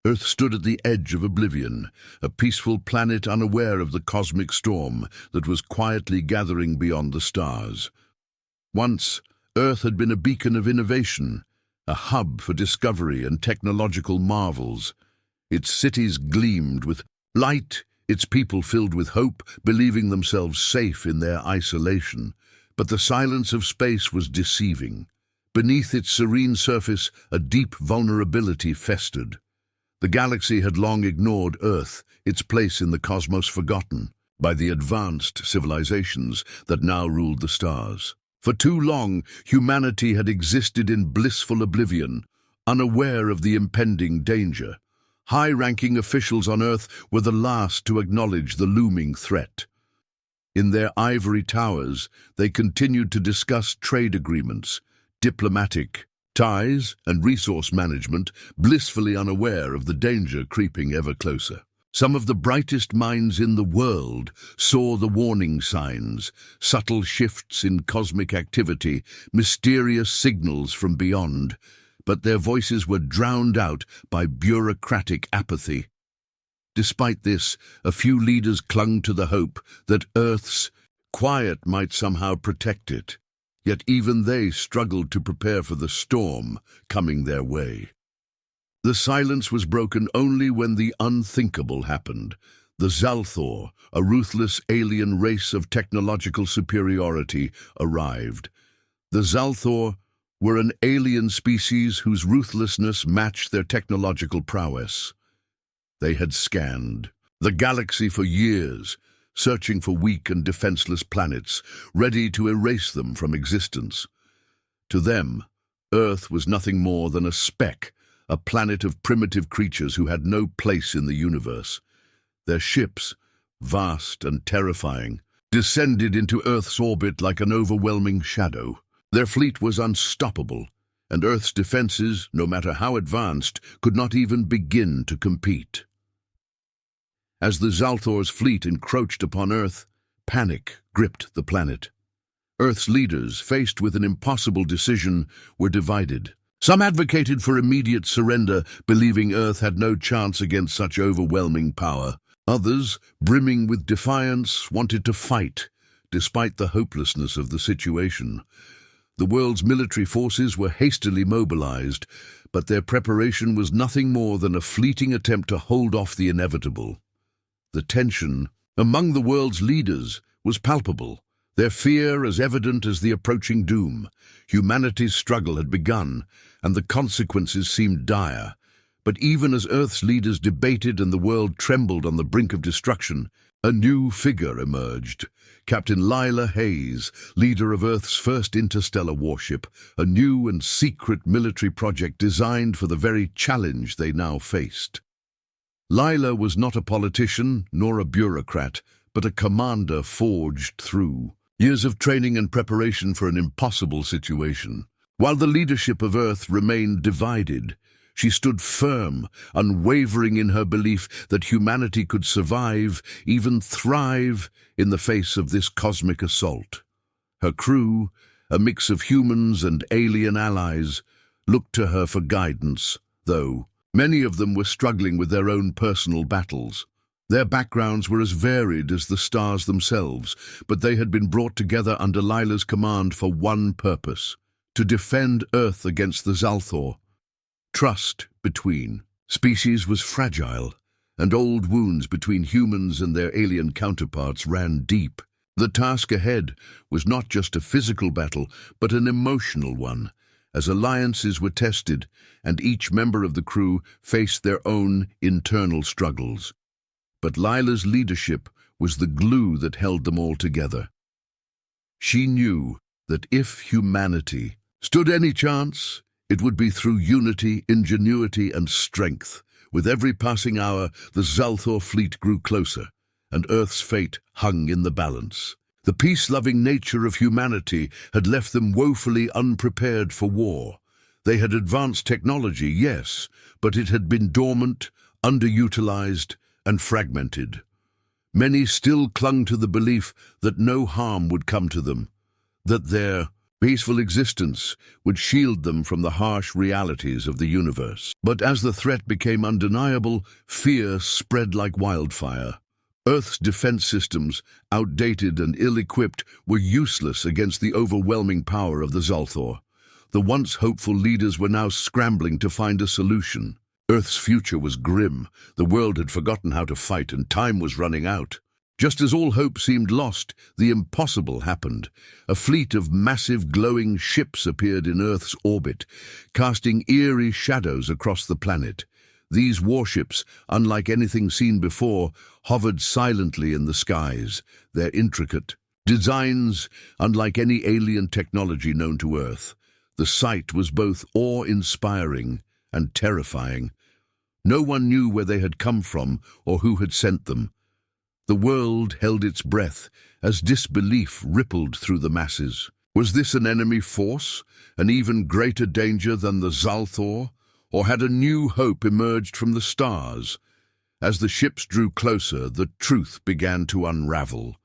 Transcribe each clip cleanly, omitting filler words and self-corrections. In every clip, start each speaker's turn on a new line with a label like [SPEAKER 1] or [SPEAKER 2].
[SPEAKER 1] Earth stood at the edge of oblivion, a peaceful planet unaware of the cosmic storm that was quietly gathering beyond the stars. Once, Earth had been a beacon of innovation, a hub for discovery and technological marvels. Its cities gleamed with light, its people filled with hope, believing themselves safe in their isolation. But the silence of space was deceiving. Beneath its serene surface, a deep vulnerability festered. The galaxy had long ignored Earth, its place in the cosmos forgotten by the advanced civilizations that now ruled the stars. For too long, humanity had existed in blissful oblivion, unaware of the impending danger. High-ranking officials on Earth were the last to acknowledge the looming threat. In their ivory towers, they continued to discuss trade agreements, diplomatic ties, and resource management, blissfully unaware of the danger creeping ever closer. Some of the brightest minds in the world saw the warning signs, subtle shifts in cosmic activity, mysterious signals from beyond, but their voices were drowned out by bureaucratic apathy. Despite this, a few leaders clung to the hope that Earth's quiet might somehow protect it. Yet even they struggled to prepare for the storm coming their way. The silence was broken only when the unthinkable happened. The Zalthor, a ruthless alien race of technological superiority, arrived. The Zalthor were an alien species whose ruthlessness matched their technological prowess. They had scanned the galaxy for years, searching for weak and defenseless planets, ready to erase them from existence. To them, Earth was nothing more than a speck, a planet of primitive creatures who had no place in the universe. Their ships, vast and terrifying, descended into Earth's orbit like an overwhelming shadow. Their fleet was unstoppable, and Earth's defenses, no matter how advanced, could not even begin to compete. As the Zalthor's fleet encroached upon Earth, panic gripped the planet. Earth's leaders, faced with an impossible decision, were divided. Some advocated for immediate surrender, believing Earth had no chance against such overwhelming power. Others, brimming with defiance, wanted to fight, despite the hopelessness of the situation. The world's military forces were hastily mobilized, but their preparation was nothing more than a fleeting attempt to hold off the inevitable. The tension among the world's leaders was palpable, their fear as evident as the approaching doom. Humanity's struggle had begun, and the consequences seemed dire. But even as Earth's leaders debated and the world trembled on the brink of destruction, a new figure emerged. Captain Lila Hayes, leader of Earth's first interstellar warship, a new and secret military project designed for the very challenge they now faced. Lila was not a politician nor a bureaucrat, but a commander forged through years of training and preparation for an impossible situation. While the leadership of Earth remained divided, she stood firm, unwavering in her belief that humanity could survive, even thrive, in the face of this cosmic assault. Her crew, a mix of humans and alien allies, looked to her for guidance, though many of them were struggling with their own personal battles. Their backgrounds were as varied as the stars themselves, but they had been brought together under Lila's command for one purpose: to defend Earth against the Zalthor. Trust between species was fragile, and old wounds between humans and their alien counterparts ran deep. The task ahead was not just a physical battle, but an emotional one, as alliances were tested and each member of the crew faced their own internal struggles. But Lila's leadership was the glue that held them all together. She knew that if humanity stood any chance, it would be through unity, ingenuity, and strength. With every passing hour, the Zalthor fleet grew closer, and Earth's fate hung in the balance. The peace-loving nature of humanity had left them woefully unprepared for war. They had advanced technology, yes, but it had been dormant, underutilized, and fragmented. Many still clung to the belief that no harm would come to them, that their Peaceful existence would shield them from the harsh realities of the universe. But as the threat became undeniable, fear spread like wildfire. Earth's defense systems, outdated and ill-equipped, were useless against the overwhelming power of the Zalthor. The once hopeful leaders were now scrambling to find a solution. Earth's future was grim. The world had forgotten how to fight, and time was running out. Just as all hope seemed lost, the impossible happened. A fleet of massive glowing ships appeared in Earth's orbit, casting eerie shadows across the planet. These warships, unlike anything seen before, hovered silently in the skies, their intricate designs unlike any alien technology known to Earth. The sight was both awe-inspiring and terrifying. No one knew where they had come from or who had sent them. The world held its breath as disbelief rippled through the masses. Was this an enemy force, an even greater danger than the Zalthor, or had a new hope emerged from the stars? As the ships drew closer, the truth began to unravel.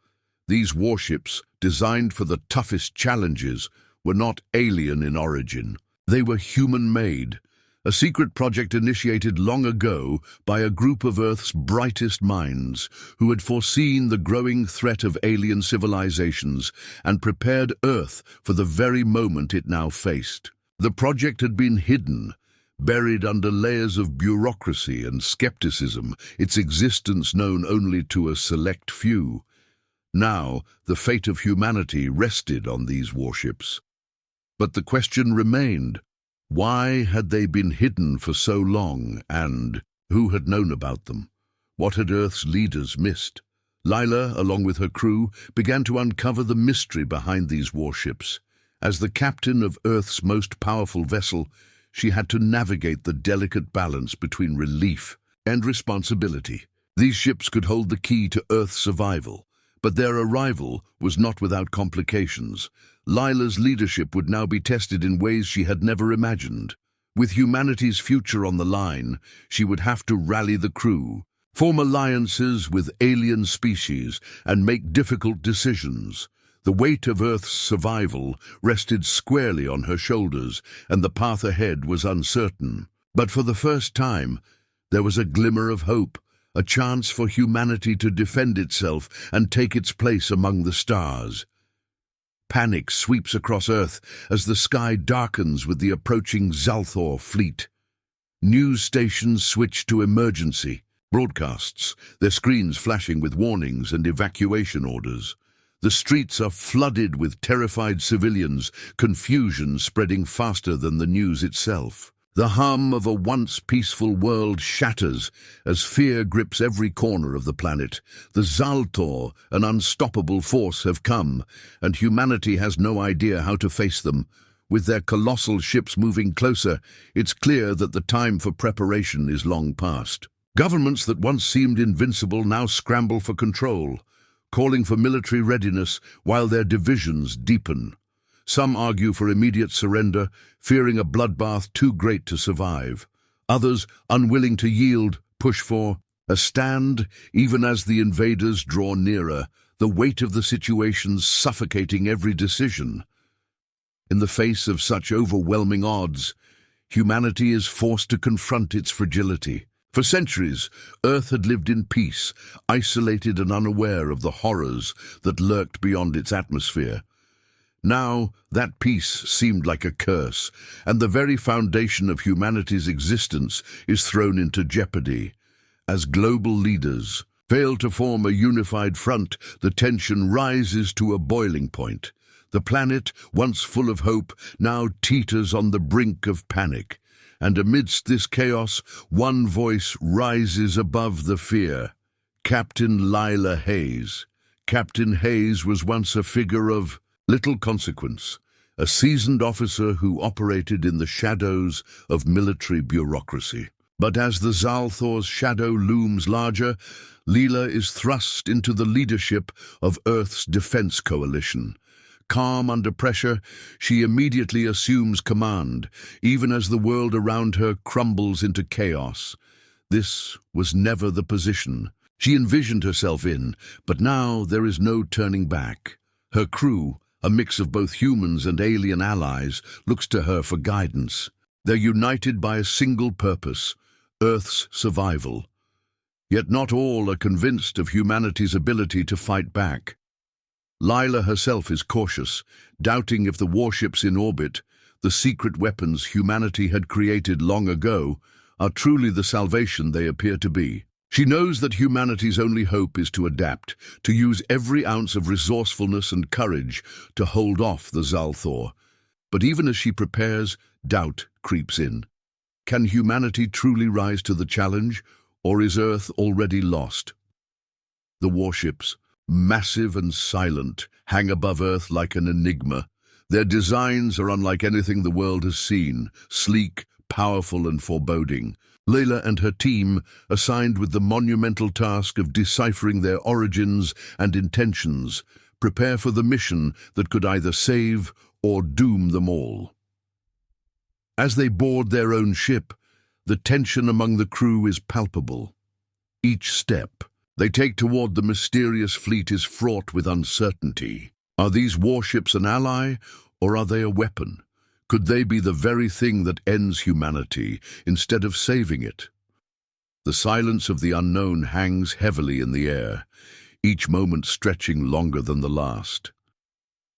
[SPEAKER 1] These warships, designed for the toughest challenges, were not alien in origin. They were human-made, a secret project initiated long ago by a group of Earth's brightest minds who had foreseen the growing threat of alien civilizations and prepared Earth for the very moment it now faced. The project had been hidden, buried under layers of bureaucracy and skepticism, its existence known only to a select few. Now, the fate of humanity rested on these warships. But the question remained: why had they been hidden for so long, and who had known about them? What had Earth's leaders missed? Lila, along with her crew, began to uncover the mystery behind these warships. As the captain of Earth's most powerful vessel, she had to navigate the delicate balance between relief and responsibility. These ships could hold the key to Earth's survival, but their arrival was not without complications. Lila's leadership would now be tested in ways she had never imagined. With humanity's future on the line, she would have to rally the crew, form alliances with alien species, and make difficult decisions. The weight of Earth's survival rested squarely on her shoulders, and the path ahead was uncertain. But for the first time, there was a glimmer of hope, a chance for humanity to defend itself and take its place among the stars. Panic sweeps across Earth as the sky darkens with the approaching Zalthor fleet. News stations switch to emergency broadcasts, their screens flashing with warnings and evacuation orders. The streets are flooded with terrified civilians, confusion spreading faster than the news itself. The hum of a once peaceful world shatters as fear grips every corner of the planet. The Zalthor, an unstoppable force, have come, and humanity has no idea how to face them. With their colossal ships moving closer, it's clear that the time for preparation is long past. Governments that once seemed invincible now scramble for control, calling for military readiness while their divisions deepen. Some argue for immediate surrender, fearing a bloodbath too great to survive. Others, unwilling to yield, push for a stand, even as the invaders draw nearer, the weight of the situation suffocating every decision. In the face of such overwhelming odds, humanity is forced to confront its fragility. For centuries, Earth had lived in peace, isolated and unaware of the horrors that lurked beyond its atmosphere. Now, that peace seemed like a curse, and the very foundation of humanity's existence is thrown into jeopardy. As global leaders fail to form a unified front, the tension rises to a boiling point. The planet, once full of hope, now teeters on the brink of panic. And amidst this chaos, one voice rises above the fear: Captain Lila Hayes. Captain Hayes was once a figure of little consequence, a seasoned officer who operated in the shadows of military bureaucracy. But as the Zalthor's shadow looms larger, Lila is thrust into the leadership of Earth's defense coalition. Calm under pressure, she immediately assumes command, even as the world around her crumbles into chaos. This was never the position she envisioned herself in, but now there is no turning back. Her crew, a mix of both humans and alien allies, looks to her for guidance. They're united by a single purpose: Earth's survival. Yet not all are convinced of humanity's ability to fight back. Lila herself is cautious, doubting if the warships in orbit, the secret weapons humanity had created long ago, are truly the salvation they appear to be. She knows that humanity's only hope is to adapt, to use every ounce of resourcefulness and courage to hold off the Zalthor. But even as she prepares, doubt creeps in. Can humanity truly rise to the challenge, or is Earth already lost? The warships, massive and silent, hang above Earth like an enigma. Their designs are unlike anything the world has seen, sleek, powerful and foreboding. Layla and her team, assigned with the monumental task of deciphering their origins and intentions, prepare for the mission that could either save or doom them all. As they board their own ship, the tension among the crew is palpable. Each step they take toward the mysterious fleet is fraught with uncertainty. Are these warships an ally, or are they a weapon? Could they be the very thing that ends humanity instead of saving it? The silence of the unknown hangs heavily in the air, each moment stretching longer than the last.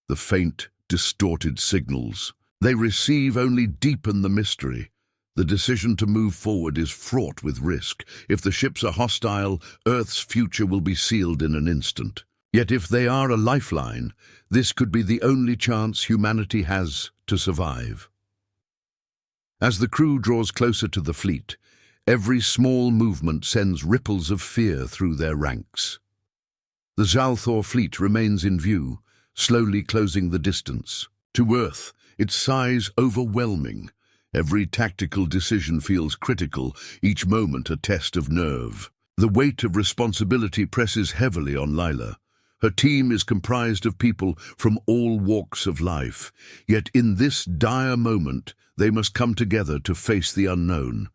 [SPEAKER 1] The faint, distorted signals they receive only deepen the mystery. The decision to move forward is fraught with risk. If the ships are hostile, Earth's future will be sealed in an instant. Yet if they are a lifeline, this could be the only chance humanity has to survive. As the crew draws closer to the fleet, every small movement sends ripples of fear through their ranks. The Zalthor fleet remains in view, slowly closing the distance. To Earth, its size overwhelming. Every tactical decision feels critical, each moment a test of nerve. The weight of responsibility presses heavily on Lila. Her team is comprised of people from all walks of life, yet in this dire moment they must come together to face the unknown.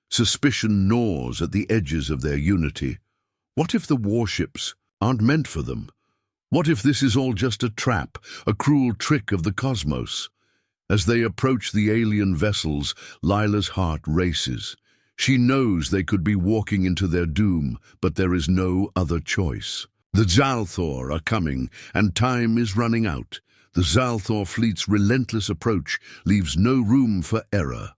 [SPEAKER 1] Suspicion gnaws at the edges of their unity. What if the warships aren't meant for them? What if this is all just a trap, a cruel trick of the cosmos? As they approach the alien vessels, Lila's heart races. She knows they could be walking into their doom, but there is no other choice. The Zalthor are coming, and time is running out. The Zalthor fleet's relentless approach leaves no room for error.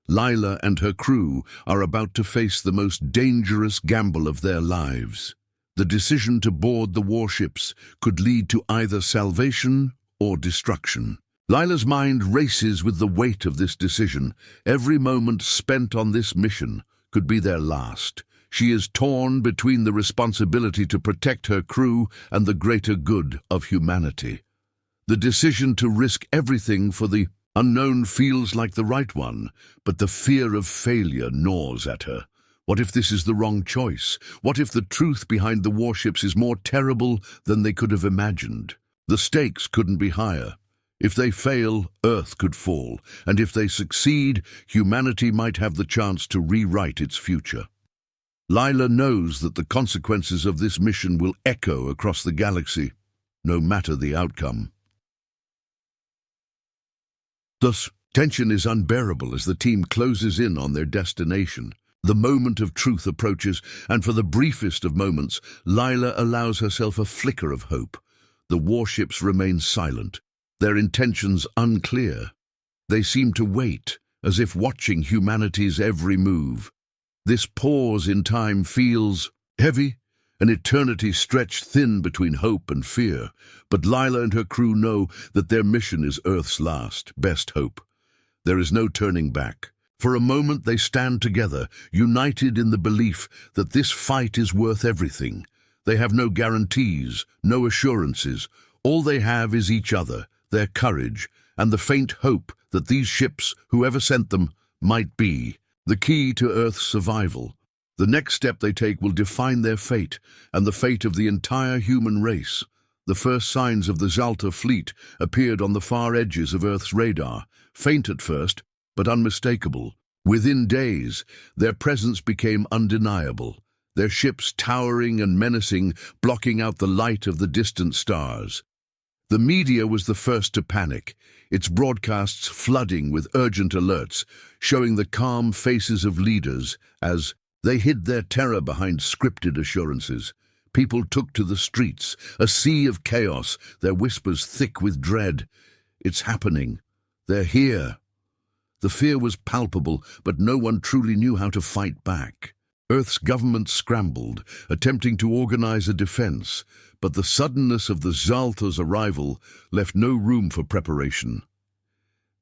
[SPEAKER 1] Lila and her crew are about to face the most dangerous gamble of their lives. The decision to board the warships could lead to either salvation or destruction. Lila's mind races with the weight of this decision. Every moment spent on this mission could be their last. She is torn between the responsibility to protect her crew and the greater good of humanity. The decision to risk everything for the unknown feels like the right one, but the fear of failure gnaws at her. What if this is the wrong choice? What if the truth behind the warships is more terrible than they could have imagined? The stakes couldn't be higher. If they fail, Earth could fall, and if they succeed, humanity might have the chance to rewrite its future. Lila knows that the consequences of this mission will echo across the galaxy, no matter the outcome. Thus, tension is unbearable as the team closes in on their destination. The moment of truth approaches, and for the briefest of moments, Lila allows herself a flicker of hope. The warships remain silent, their intentions unclear. They seem to wait, as if watching humanity's every move. This pause in time feels heavy, an eternity stretched thin between hope and fear. But Lila and her crew know that their mission is Earth's last, best hope. There is no turning back. For a moment they stand together, united in the belief that this fight is worth everything. They have no guarantees, no assurances. All they have is each other, their courage, and the faint hope that these ships, whoever sent them, might be the key to Earth's survival. The next step they take will define their fate and the fate of the entire human race. The first signs of the Zalta fleet appeared on the far edges of Earth's radar, faint at first, but unmistakable. Within days, their presence became undeniable, their ships towering and menacing, blocking out the light of the distant stars. The media was the first to panic, its broadcasts flooding with urgent alerts, showing the calm faces of leaders as they hid their terror behind scripted assurances. People took to the streets, a sea of chaos, their whispers thick with dread. It's happening. They're here. The fear was palpable, but no one truly knew how to fight back. Earth's government scrambled, attempting to organize a defense, but the suddenness of the Zalthor's arrival left no room for preparation.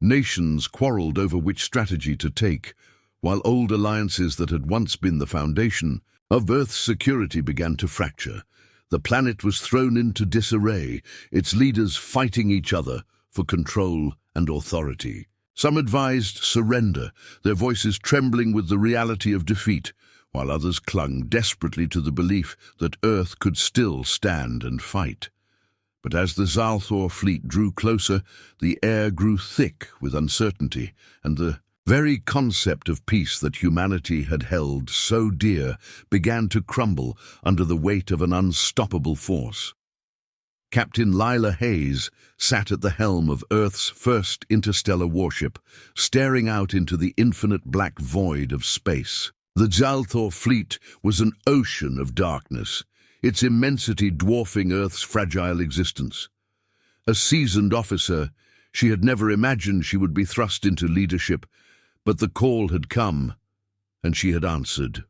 [SPEAKER 1] Nations quarreled over which strategy to take, while old alliances that had once been the foundation of Earth's security began to fracture. The planet was thrown into disarray, its leaders fighting each other for control and authority. Some advised surrender, their voices trembling with the reality of defeat, while others clung desperately to the belief that Earth could still stand and fight. But as the Zalthor fleet drew closer, the air grew thick with uncertainty, and the very concept of peace that humanity had held so dear began to crumble under the weight of an unstoppable force. Captain Lila Hayes sat at the helm of Earth's first interstellar warship, staring out into the infinite black void of space. The Zalthor fleet was an ocean of darkness, its immensity dwarfing Earth's fragile existence. A seasoned officer, she had never imagined she would be thrust into leadership, but the call had come, and she had answered.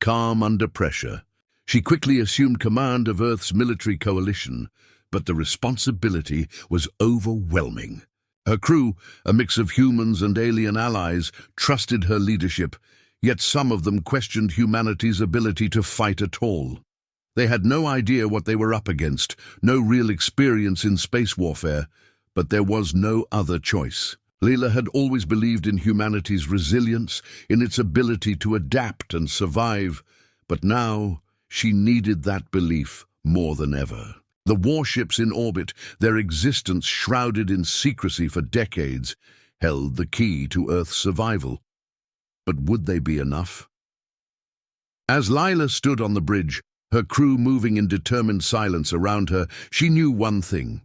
[SPEAKER 1] Calm under pressure, she quickly assumed command of Earth's military coalition, but the responsibility was overwhelming. Her crew, a mix of humans and alien allies, trusted her leadership, yet some of them questioned humanity's ability to fight at all. They had no idea what they were up against, no real experience in space warfare, but there was no other choice. Leela had always believed in humanity's resilience, in its ability to adapt and survive, but now she needed that belief more than ever. The warships in orbit, their existence shrouded in secrecy for decades, held the key to Earth's survival. But would they be enough? As Lila stood on the bridge, her crew moving in determined silence around her, she knew one thing.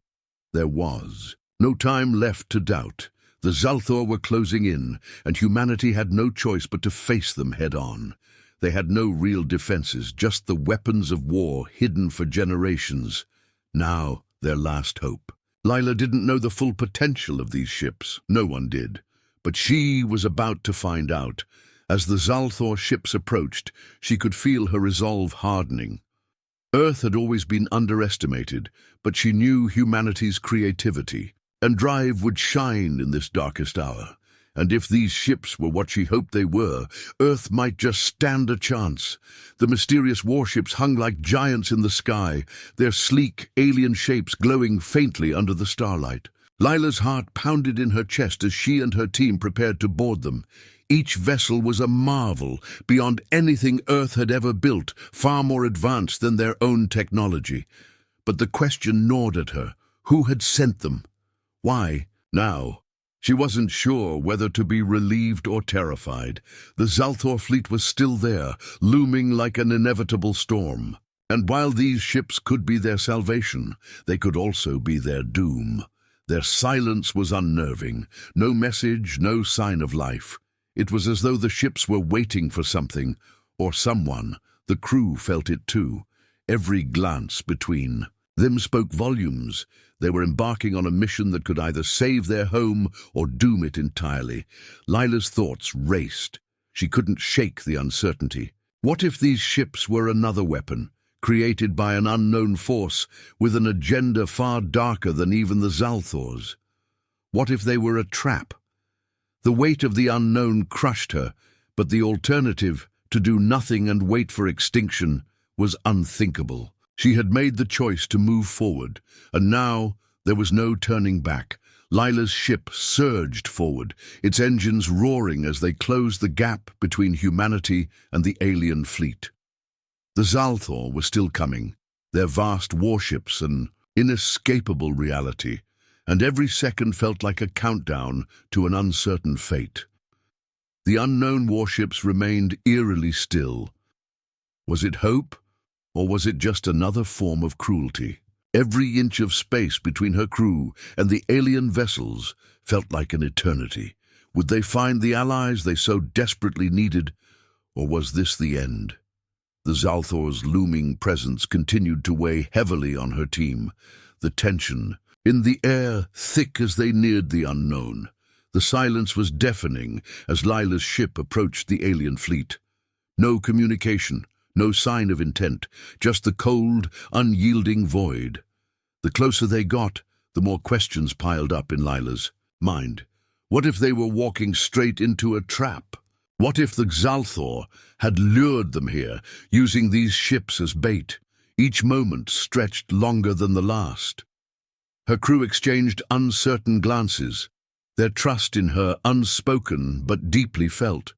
[SPEAKER 1] There was no time left to doubt. The Zalthor were closing in, and humanity had no choice but to face them head-on. They had no real defenses, just the weapons of war hidden for generations. Now, their last hope. Lila didn't know the full potential of these ships. No one did. But she was about to find out. As the Zalthor ships approached, she could feel her resolve hardening. Earth had always been underestimated, but she knew humanity's creativity and drive would shine in this darkest hour. And if these ships were what she hoped they were, Earth might just stand a chance. The mysterious warships hung like giants in the sky, their sleek, alien shapes glowing faintly under the starlight. Lila's heart pounded in her chest as she and her team prepared to board them. Each vessel was a marvel, beyond anything Earth had ever built, far more advanced than their own technology. But the question gnawed at her. Who had sent them? Why now? She wasn't sure whether to be relieved or terrified. The Zalthor fleet was still there, looming like an inevitable storm. And while these ships could be their salvation, they could also be their doom. Their silence was unnerving. No message, no sign of life. It was as though the ships were waiting for something, or someone. The crew felt it too. Every glance between them spoke volumes. They were embarking on a mission that could either save their home or doom it entirely. Lila's thoughts raced. She couldn't shake the uncertainty. What if these ships were another weapon, created by an unknown force with an agenda far darker than even the Zalthor's? What if they were a trap? The weight of the unknown crushed her, but the alternative, to do nothing and wait for extinction, was unthinkable. She had made the choice to move forward, and now there was no turning back. Lila's ship surged forward, its engines roaring as they closed the gap between humanity and the alien fleet. The Zalthor were still coming, their vast warships an inescapable reality, and every second felt like a countdown to an uncertain fate. The unknown warships remained eerily still. Was it hope? Or was it just another form of cruelty? Every inch of space between her crew and the alien vessels felt like an eternity. Would they find the allies they so desperately needed, or was this the end? The Zalthor's looming presence continued to weigh heavily on her team. The tension in the air thick as they neared the unknown. The silence was deafening as Lila's ship approached the alien fleet. No communication, no sign of intent, just the cold, unyielding void. The closer they got, the more questions piled up in Lila's mind. What if they were walking straight into a trap? What if the Zalthor had lured them here, using these ships as bait? Each moment stretched longer than the last. Her crew exchanged uncertain glances, their trust in her unspoken but deeply felt.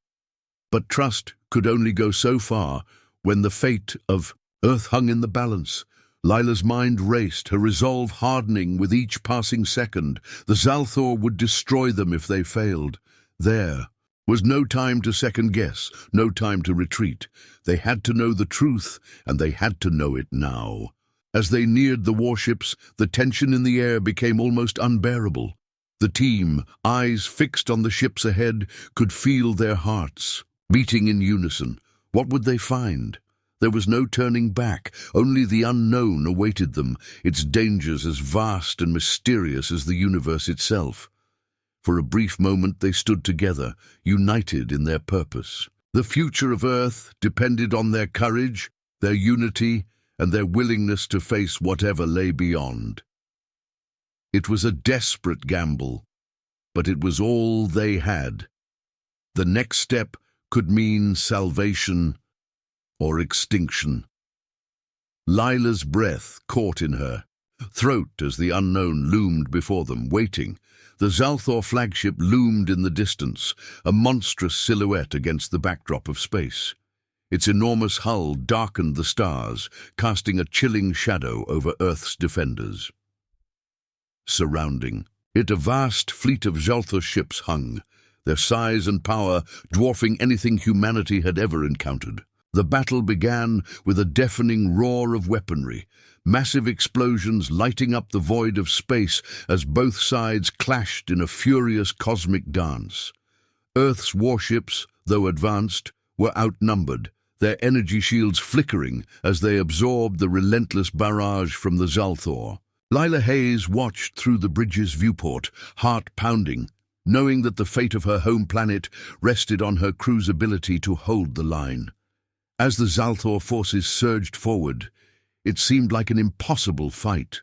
[SPEAKER 1] But trust could only go so far when the fate of Earth hung in the balance. Lila's mind raced, her resolve hardening with each passing second. The Zalthor would destroy them if they failed. There was no time to second-guess, no time to retreat. They had to know the truth, and they had to know it now. As they neared the warships, the tension in the air became almost unbearable. The team, eyes fixed on the ships ahead, could feel their hearts beating in unison. What would they find? There was no turning back. Only the unknown awaited them, its dangers as vast and mysterious as the universe itself. For a brief moment they stood together, united in their purpose. The future of Earth depended on their courage, their unity, and their willingness to face whatever lay beyond. It was a desperate gamble, but it was all they had. The next step could mean salvation or extinction. Lila's breath caught in her throat as the unknown loomed before them, waiting. The Zalthor flagship loomed in the distance, a monstrous silhouette against the backdrop of space. Its enormous hull darkened the stars, casting a chilling shadow over Earth's defenders. Surrounding it, a vast fleet of Zalthor ships hung, their size and power dwarfing anything humanity had ever encountered. The battle began with a deafening roar of weaponry, massive explosions lighting up the void of space as both sides clashed in a furious cosmic dance. Earth's warships, though advanced, were outnumbered, their energy shields flickering as they absorbed the relentless barrage from the Zalthor. Lila Hayes watched through the bridge's viewport, heart pounding, knowing that the fate of her home planet rested on her crew's ability to hold the line. As the Zalthor forces surged forward, it seemed like an impossible fight.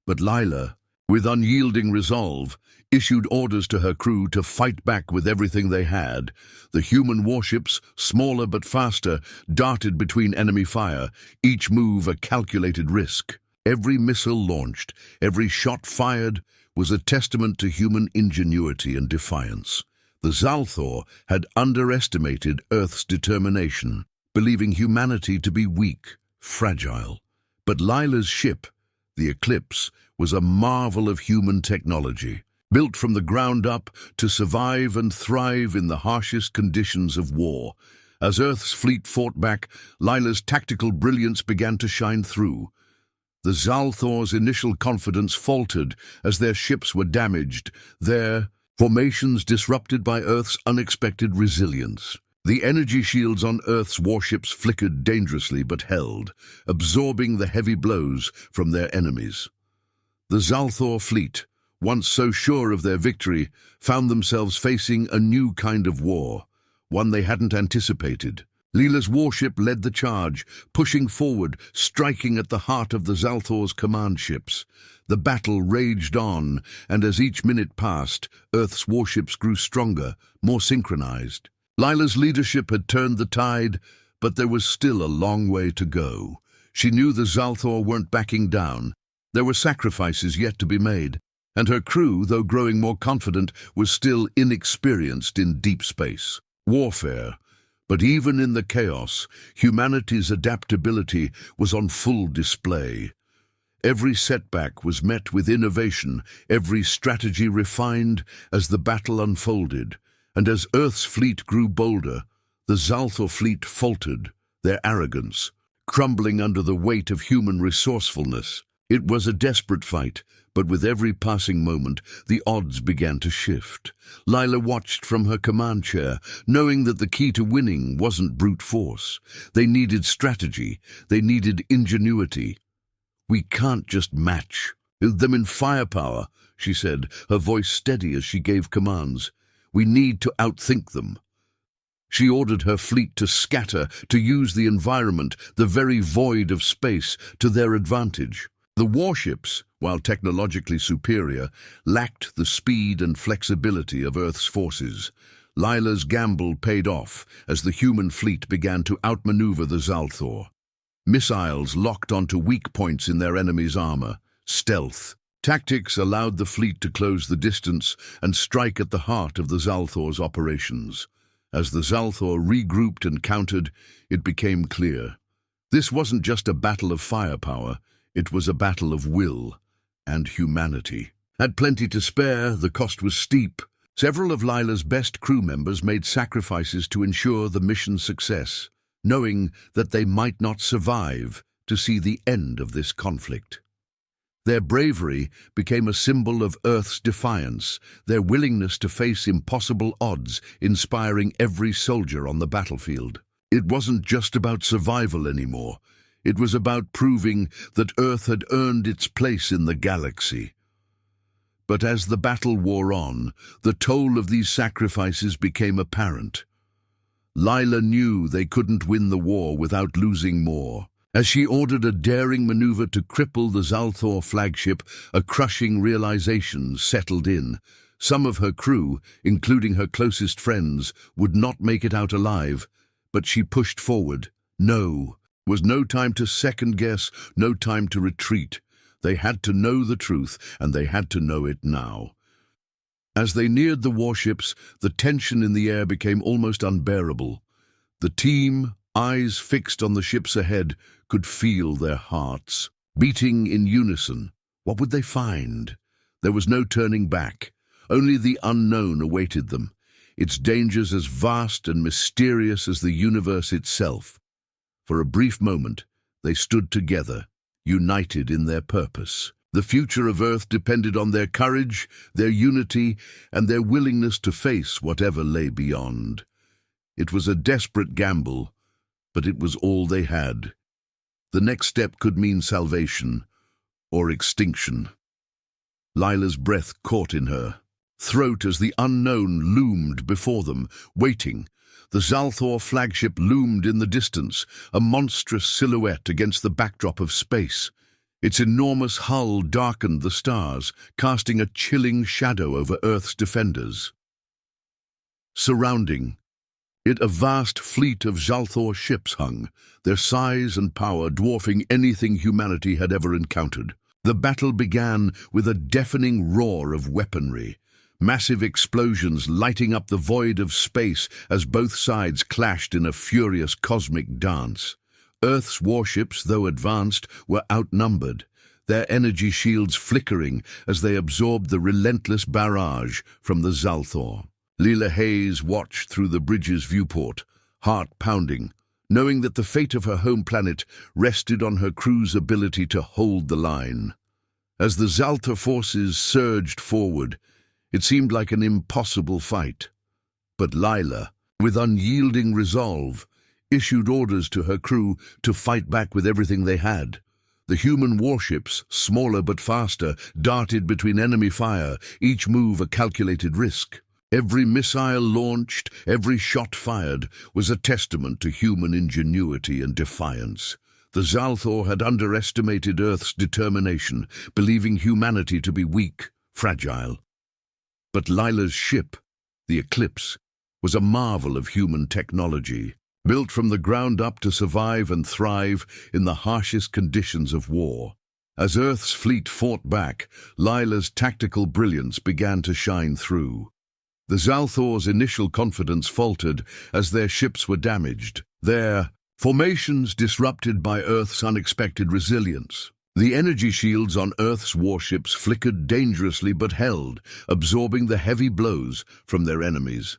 [SPEAKER 1] But Lila, with unyielding resolve, issued orders to her crew to fight back with everything they had. The human warships, smaller but faster, darted between enemy fire, each move a calculated risk. Every missile launched, every shot fired, was a testament to human ingenuity and defiance. The Zalthor had underestimated Earth's determination, believing humanity to be weak, fragile. But Lila's ship, the Eclipse, was a marvel of human technology, built from the ground up to survive and thrive in the harshest conditions of war. As Earth's fleet fought back, Lila's tactical brilliance began to shine through. The Zalthor's initial confidence faltered as their ships were damaged, their formations disrupted by Earth's unexpected resilience. The energy shields on Earth's warships flickered dangerously but held, absorbing the heavy blows from their enemies. The Zalthor fleet, once so sure of their victory, found themselves facing a new kind of war, one they hadn't anticipated. Lila's warship led the charge, pushing forward, striking at the heart of the Zalthor's command ships. The battle raged on, and as each minute passed, Earth's warships grew stronger, more synchronized. Lila's leadership had turned the tide, but there was still a long way to go. She knew the Zalthor weren't backing down. There were sacrifices yet to be made, and her crew, though growing more confident, was still inexperienced in deep space warfare. But even in the chaos, humanity's adaptability was on full display. Every setback was met with innovation, every strategy refined as the battle unfolded. And as Earth's fleet grew bolder, the Zalthor fleet faltered, their arrogance crumbling under the weight of human resourcefulness. It was a desperate fight, but with every passing moment, the odds began to shift. Lila watched from her command chair, knowing that the key to winning wasn't brute force. They needed strategy. They needed ingenuity. "We can't just match them in firepower," she said, her voice steady as she gave commands. "We need to outthink them." She ordered her fleet to scatter, to use the environment, the very void of space, to their advantage. The warships, while technologically superior, lacked the speed and flexibility of Earth's forces. Lila's gamble paid off as the human fleet began to outmaneuver the Zalthor. Missiles locked onto weak points in their enemy's armor. Stealth. Tactics allowed the fleet to close the distance and strike at the heart of the Zalthor's operations. As the Zalthor regrouped and countered, it became clear. This wasn't just a battle of firepower, it was a battle of will and humanity. At plenty to spare, the cost was steep. Several of Lila's best crew members made sacrifices to ensure the mission's success, knowing that they might not survive to see the end of this conflict. Their bravery became a symbol of Earth's defiance, their willingness to face impossible odds, inspiring every soldier on the battlefield. It wasn't just about survival anymore. It was about proving that Earth had earned its place in the galaxy. But as the battle wore on, the toll of these sacrifices became apparent. Lila knew they couldn't win the war without losing more. As she ordered a daring maneuver to cripple the Zalthor flagship, a crushing realization settled in. Some of her crew, including her closest friends, would not make it out alive, but she pushed forward. No, was no time to second-guess, no time to retreat. They had to know the truth, and they had to know it now. As they neared the warships, the tension in the air became almost unbearable. The team, eyes fixed on the ships ahead, could feel their hearts beating in unison. What would they find? There was no turning back. Only the unknown awaited them, its dangers as vast and mysterious as the universe itself. For a brief moment, they stood together, united in their purpose. The future of Earth depended on their courage, their unity, and their willingness to face whatever lay beyond. It was a desperate gamble, but it was all they had. The next step could mean salvation or extinction. Lila's breath caught in her throat as the unknown loomed before them, waiting. The Zalthor flagship loomed in the distance, a monstrous silhouette against the backdrop of space. Its enormous hull darkened the stars, casting a chilling shadow over Earth's defenders. Surrounding it, a vast fleet of Zalthor ships hung, their size and power dwarfing anything humanity had ever encountered. The battle began with a deafening roar of weaponry, massive explosions lighting up the void of space as both sides clashed in a furious cosmic dance. Earth's warships, though advanced, were outnumbered, their energy shields flickering as they absorbed the relentless barrage from the Zalthor. Lila Hayes watched through the bridge's viewport, heart pounding, knowing that the fate of her home planet rested on her crew's ability to hold the line. As the Zalthor forces surged forward, it seemed like an impossible fight. But Lila, with unyielding resolve, issued orders to her crew to fight back with everything they had. The human warships, smaller but faster, darted between enemy fire, each move a calculated risk. Every missile launched, every shot fired, was a testament to human ingenuity and defiance. The Zalthor had underestimated Earth's determination, believing humanity to be weak, fragile. But Lila's ship, the Eclipse, was a marvel of human technology, built from the ground up to survive and thrive in the harshest conditions of war. As Earth's fleet fought back, Lila's tactical brilliance began to shine through. The Zalthor's initial confidence faltered as their ships were damaged, their formations disrupted by Earth's unexpected resilience. The energy shields on Earth's warships flickered dangerously but held, absorbing the heavy blows from their enemies.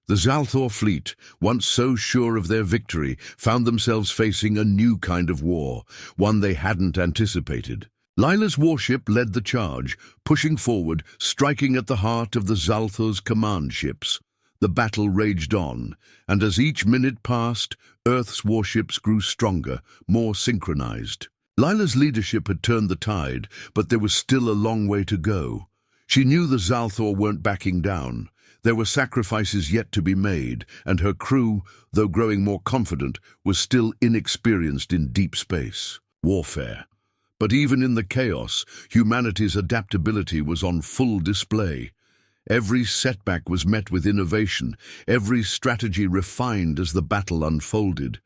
[SPEAKER 1] The Zalthor fleet, once so sure of their victory, found themselves facing a new kind of war, one they hadn't anticipated. Lila's warship led the charge, pushing forward, striking at the heart of the Zalthor's command ships. The battle raged on, and as each minute passed, Earth's warships grew stronger, more synchronized. Lila's leadership had turned the tide, but there was still a long way to go. She knew the Zalthor weren't backing down. There were sacrifices yet to be made, and her crew, though growing more confident, was still inexperienced in deep space warfare. But even in the chaos, humanity's adaptability was on full display. Every setback was met with innovation, every strategy refined as the battle unfolded.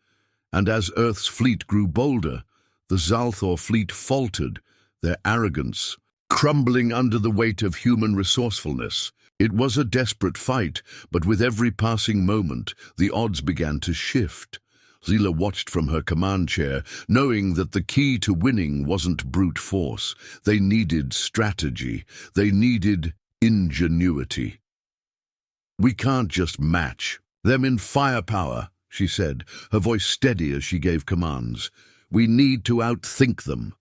[SPEAKER 1] And as Earth's fleet grew bolder, the Zalthor fleet faltered, their arrogance crumbling under the weight of human resourcefulness. It was a desperate fight, but with every passing moment, the odds began to shift. Zila watched from her command chair, knowing that the key to winning wasn't brute force. They needed strategy. They needed ingenuity. "We can't just match them in firepower," she said, her voice steady as she gave commands. "We need to outthink them."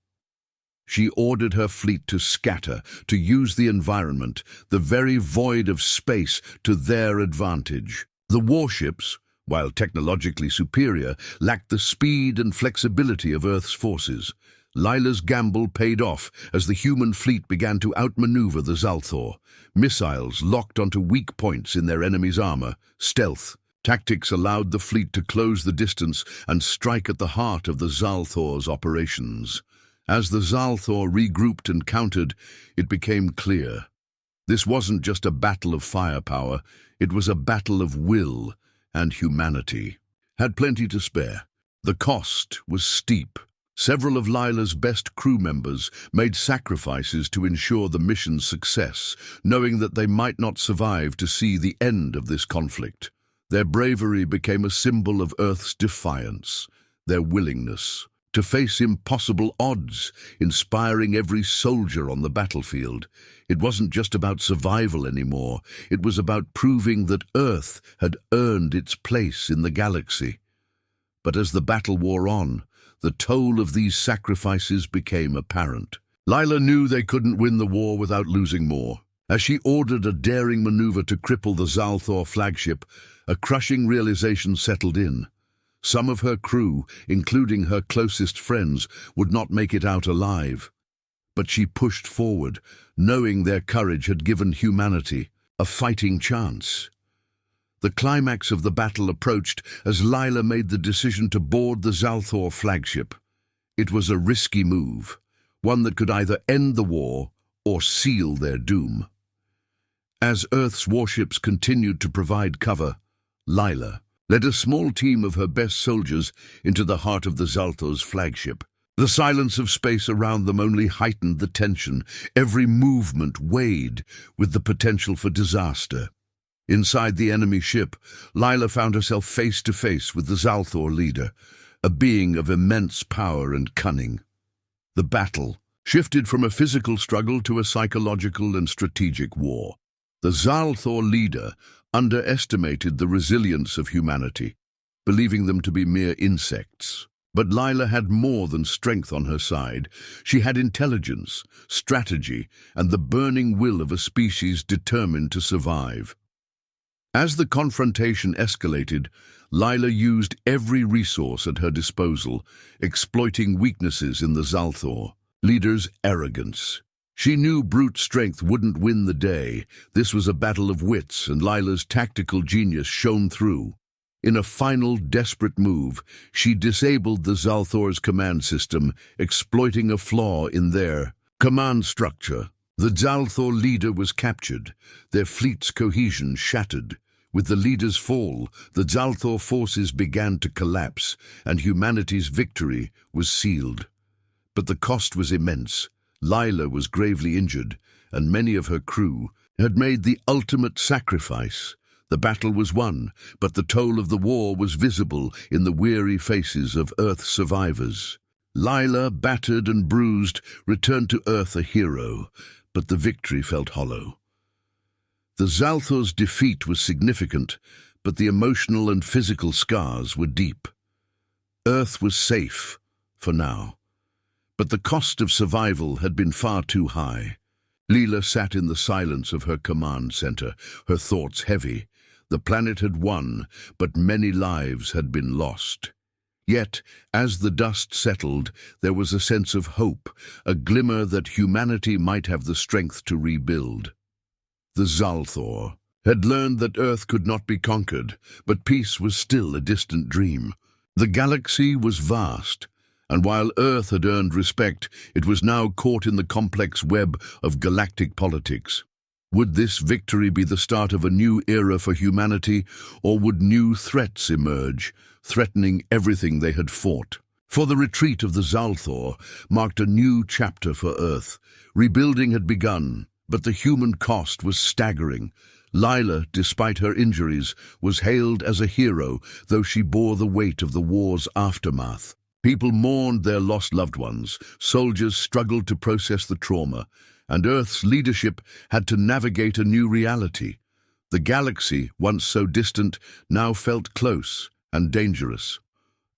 [SPEAKER 1] She ordered her fleet to scatter, to use the environment, the very void of space, to their advantage. The warships, while technologically superior, lacked the speed and flexibility of Earth's forces. Lila's gamble paid off as the human fleet began to outmaneuver the Zalthor. Missiles locked onto weak points in their enemy's armor. Stealth tactics allowed the fleet to close the distance and strike at the heart of the Zalthor's operations. As the Zalthor regrouped and countered, it became clear. This wasn't just a battle of firepower, it was a battle of will and humanity. Had plenty to spare. The cost was steep. Several of Lila's best crew members made sacrifices to ensure the mission's success, knowing that they might not survive to see the end of this conflict. Their bravery became a symbol of Earth's defiance, their willingness to face impossible odds, inspiring every soldier on the battlefield. It wasn't just about survival anymore, it was about proving that Earth had earned its place in the galaxy. But as the battle wore on, the toll of these sacrifices became apparent. Lila knew they couldn't win the war without losing more. As she ordered a daring maneuver to cripple the Zalthor flagship, a crushing realization settled in. Some of her crew, including her closest friends, would not make it out alive. But she pushed forward, knowing their courage had given humanity a fighting chance. The climax of the battle approached as Lila made the decision to board the Zalthor flagship. It was a risky move, one that could either end the war or seal their doom. As Earth's warships continued to provide cover, Lila led a small team of her best soldiers into the heart of the Zalthor's flagship. The silence of space around them only heightened the tension. Every movement weighed with the potential for disaster. Inside the enemy ship, Lila found herself face to face with the Zalthor leader, a being of immense power and cunning. The battle shifted from a physical struggle to a psychological and strategic war. The Zalthor leader underestimated the resilience of humanity, believing them to be mere insects. But Lila had more than strength on her side. She had intelligence, strategy, and the burning will of a species determined to survive. As the confrontation escalated, Lila used every resource at her disposal, exploiting weaknesses in the Zalthor leader's arrogance. She knew brute strength wouldn't win the day. This was a battle of wits, and Lila's tactical genius shone through. In a final, desperate move, she disabled the Zalthor's command system, exploiting a flaw in their command structure. The Zalthor leader was captured, their fleet's cohesion shattered. With the leader's fall, the Zalthor forces began to collapse, and humanity's victory was sealed. But the cost was immense. Lila was gravely injured, and many of her crew had made the ultimate sacrifice. The battle was won, but the toll of the war was visible in the weary faces of Earth's survivors. Lila, battered and bruised, returned to Earth a hero, but the victory felt hollow. The Zalthor's defeat was significant, but the emotional and physical scars were deep. Earth was safe, for now. But the cost of survival had been far too high. Leela sat in the silence of her command center, her thoughts heavy. The planet had won, but many lives had been lost. Yet, as the dust settled, there was a sense of hope, a glimmer that humanity might have the strength to rebuild. The Zalthor had learned that Earth could not be conquered, but peace was still a distant dream. The galaxy was vast, and while Earth had earned respect, it was now caught in the complex web of galactic politics. Would this victory be the start of a new era for humanity, or would new threats emerge, threatening everything they had fought? For the retreat of the Zalthor marked a new chapter for Earth. Rebuilding had begun, but the human cost was staggering. Leela, despite her injuries, was hailed as a hero, though she bore the weight of the war's aftermath. People mourned their lost loved ones, soldiers struggled to process the trauma, and Earth's leadership had to navigate a new reality. The galaxy, once so distant, now felt close and dangerous.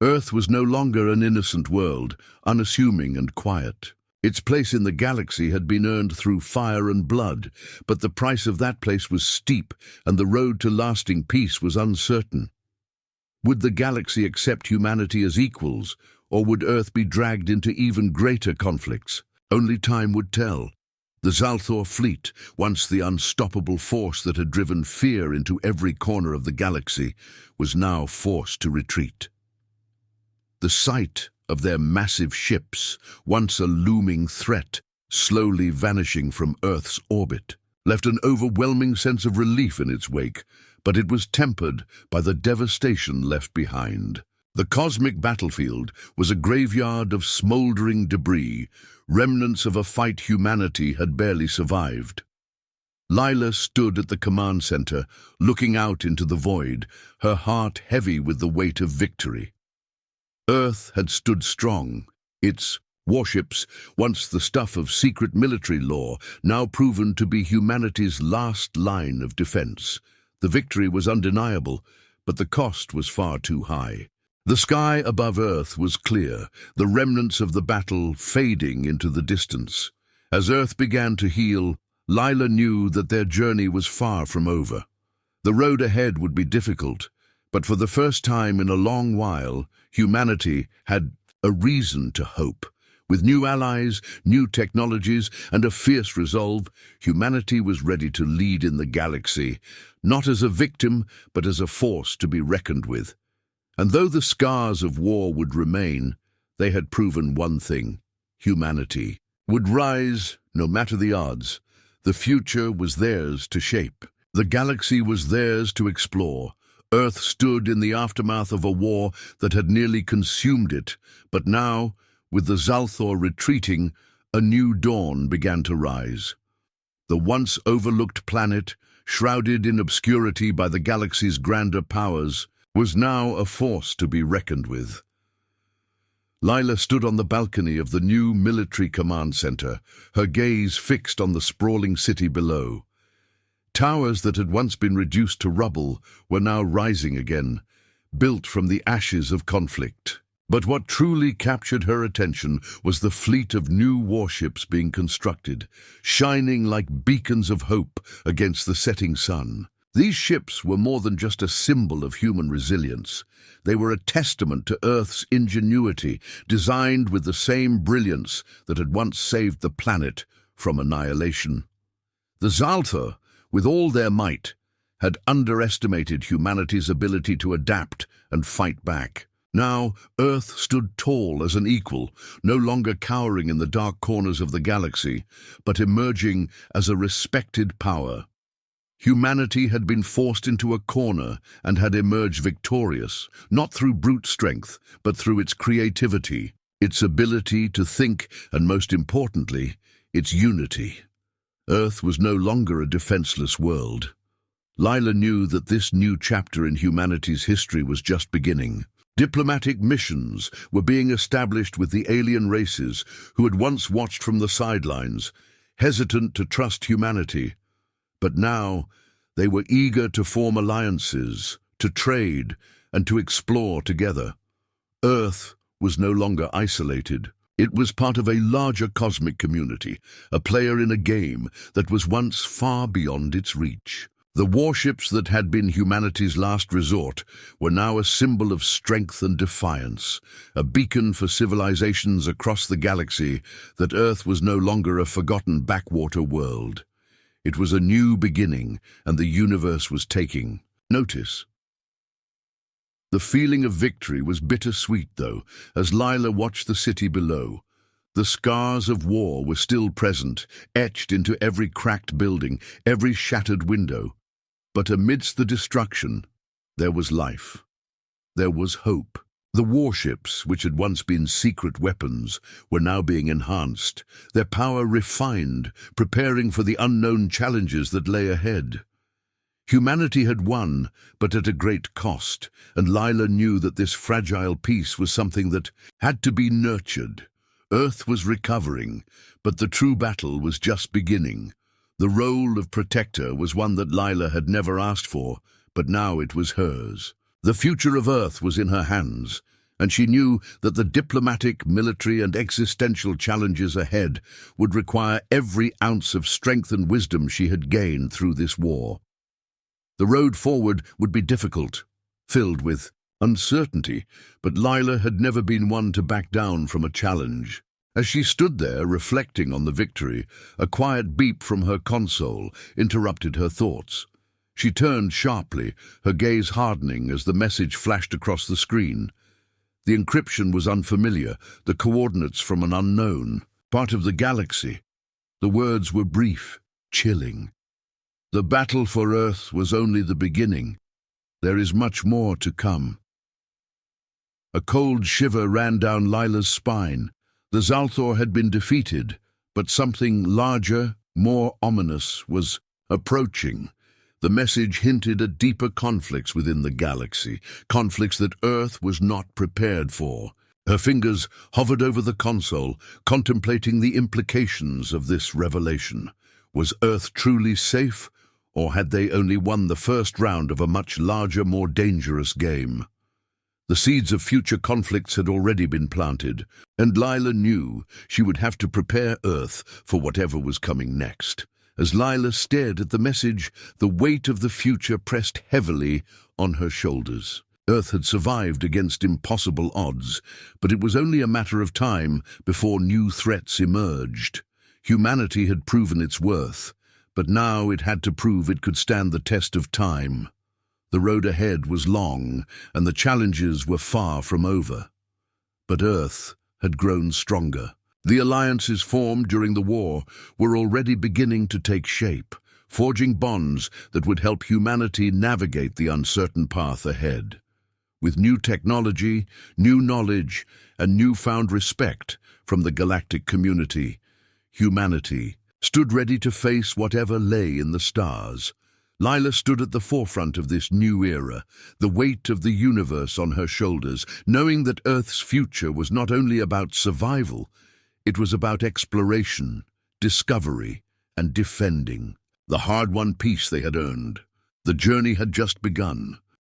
[SPEAKER 1] Earth was no longer an innocent world, unassuming and quiet. Its place in the galaxy had been earned through fire and blood, but the price of that place was steep, and the road to lasting peace was uncertain. Would the galaxy accept humanity as equals, or would Earth be dragged into even greater conflicts? Only time would tell. The Zalthor fleet, once the unstoppable force that had driven fear into every corner of the galaxy, was now forced to retreat. The sight of their massive ships, once a looming threat, slowly vanishing from Earth's orbit, left an overwhelming sense of relief in its wake, but it was tempered by the devastation left behind. The cosmic battlefield was a graveyard of smoldering debris, remnants of a fight humanity had barely survived. Leela stood at the command center, looking out into the void, her heart heavy with the weight of victory. Earth had stood strong, its warships, once the stuff of secret military lore, now proven to be humanity's last line of defense. The victory was undeniable, but the cost was far too high. The sky above Earth was clear, the remnants of the battle fading into the distance. As Earth began to heal, Leela knew that their journey was far from over. The road ahead would be difficult, but for the first time in a long while, humanity had a reason to hope. With new allies, new technologies, and a fierce resolve, humanity was ready to lead in the galaxy, not as a victim, but as a force to be reckoned with. And though the scars of war would remain, they had proven one thing: humanity would rise no matter the odds. The future was theirs to shape. The galaxy was theirs to explore. Earth stood in the aftermath of a war that had nearly consumed it, but now, with the Zalthor retreating, a new dawn began to rise. The once overlooked planet, shrouded in obscurity by the galaxy's grander powers, was now a force to be reckoned with. Leela stood on the balcony of the new military command center, her gaze fixed on the sprawling city below. Towers that had once been reduced to rubble were now rising again, built from the ashes of conflict. But what truly captured her attention was the fleet of new warships being constructed, shining like beacons of hope against the setting sun. These ships were more than just a symbol of human resilience. They were a testament to Earth's ingenuity, designed with the same brilliance that had once saved the planet from annihilation. The Zalthor, with all their might, had underestimated humanity's ability to adapt and fight back. Now, Earth stood tall as an equal, no longer cowering in the dark corners of the galaxy, but emerging as a respected power. Humanity had been forced into a corner and had emerged victorious, not through brute strength, but through its creativity, its ability to think, and most importantly, its unity. Earth was no longer a defenseless world. Leela knew that this new chapter in humanity's history was just beginning. Diplomatic missions were being established with the alien races who had once watched from the sidelines, hesitant to trust humanity. But now, they were eager to form alliances, to trade, and to explore together. Earth was no longer isolated. It was part of a larger cosmic community, a player in a game that was once far beyond its reach. The warships that had been humanity's last resort were now a symbol of strength and defiance, a beacon for civilizations across the galaxy that Earth was no longer a forgotten backwater world. It was a new beginning, and the universe was taking notice. The feeling of victory was bittersweet, though, as Lila watched the city below. The scars of war were still present, etched into every cracked building, every shattered window. But amidst the destruction, there was life. There was hope. The warships, which had once been secret weapons, were now being enhanced, their power refined, preparing for the unknown challenges that lay ahead. Humanity had won, but at a great cost, and Lila knew that this fragile peace was something that had to be nurtured. Earth was recovering, but the true battle was just beginning. The role of protector was one that Lila had never asked for, but now it was hers. The future of Earth was in her hands, and she knew that the diplomatic, military, and existential challenges ahead would require every ounce of strength and wisdom she had gained through this war. The road forward would be difficult, filled with uncertainty, but Lila had never been one to back down from a challenge. As she stood there reflecting on the victory, a quiet beep from her console interrupted her thoughts. She turned sharply, her gaze hardening as the message flashed across the screen. The encryption was unfamiliar, the coordinates from an unknown part of the galaxy. The words were brief, chilling. The battle for Earth was only the beginning. There is much more to come. A cold shiver ran down Lila's spine. The Zalthor had been defeated, but something larger, more ominous, was approaching. The message hinted at deeper conflicts within the galaxy, conflicts that Earth was not prepared for. Her fingers hovered over the console, contemplating the implications of this revelation. Was Earth truly safe, or had they only won the first round of a much larger, more dangerous game? The seeds of future conflicts had already been planted, and Lila knew she would have to prepare Earth for whatever was coming next. As Lila stared at the message, the weight of the future pressed heavily on her shoulders. Earth had survived against impossible odds, but it was only a matter of time before new threats emerged. Humanity had proven its worth, but now it had to prove it could stand the test of time. The road ahead was long, and the challenges were far from over. But Earth had grown stronger. The alliances formed during the war were already beginning to take shape, forging bonds that would help humanity navigate the uncertain path ahead. With new technology, new knowledge, and newfound respect from the galactic community, humanity stood ready to face whatever lay in the stars. Lila stood at the forefront of this new era, the weight of the universe on her shoulders, knowing that Earth's future was not only about survival, it was about exploration, discovery, and defending the hard-won peace they had earned. The journey had just begun.